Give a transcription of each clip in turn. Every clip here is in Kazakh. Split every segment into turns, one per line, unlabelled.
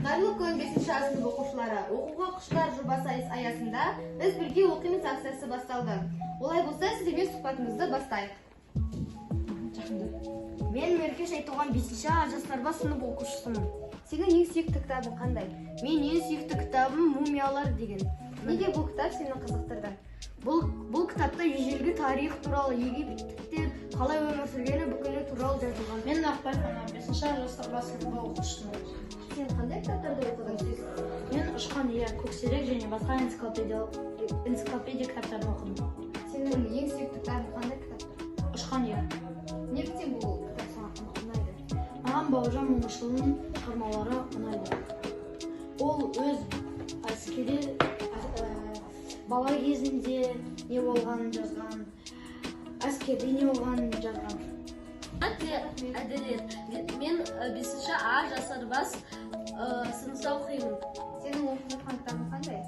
Қайырлы күн 5-ші сынып оқушылары. Оқуға құштар жобасы аясында біз бірге оқимыз акциясы басталды. Олай болса, сіздермен сұхбатымызды бастайық.
Мен Мерке Шайтоған 5-ші А жастарға сынып оқушысымын.
Сенің ең сүйікті кітабың қандай?
Мен ең сүйікті кітабым «Мумиялар» деген.
Неге бұл кітап сені қызықтырды?
Бұл кітапта ежелгі тарих туралы, египеттіктер қалай өмір сүргені бүкілі туралы жазылған.
Мен Ақбай Фана 5-ші А жастарға сынып оқушысымын.
Сен қандай кітаптарды оқыдың?
Мен Ұшқан ия, Көксерек және басқа энциклопедия кітаптарын оқыдым.
Сенің ең сүйікті кітабың қандай кітаптар?
Ұшқан ия.
Неліктен бұл кітап саған ұнайды?
Маған Бауыржан Момышұлының шығармалары ұнайды. Ол өз әскери бала кезінде не болғанын жазған, әскери не болғанын жазған.
Әділет. Мен 5-ші А жасарбас сыныпта оқимын.
Сенің оқып жатқан кітабың қандай?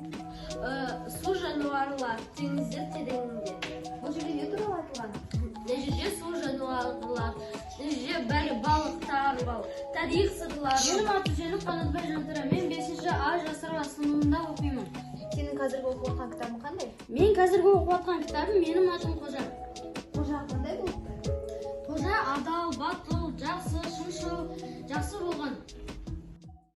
Су жануарлар теңіздер тереңінде.
Бұл жерде не туралы айтылған?
Мына жерде су жануарлар, мына жерде балықтар бар, тарих сырлары.
Менің аты жөнім Қанатбай Жантыра. Мен 5-ші А жасарға сыныбында оқимын.
Сенің қазіргі оқып жатқан кітабың қандай?
Мен қазіргі оқып жатқан кітабым «Менің атым Қожа».
Қожа қандай болды?
Қожа адал, батыл, жақсы, шыншыл, жақсы болған.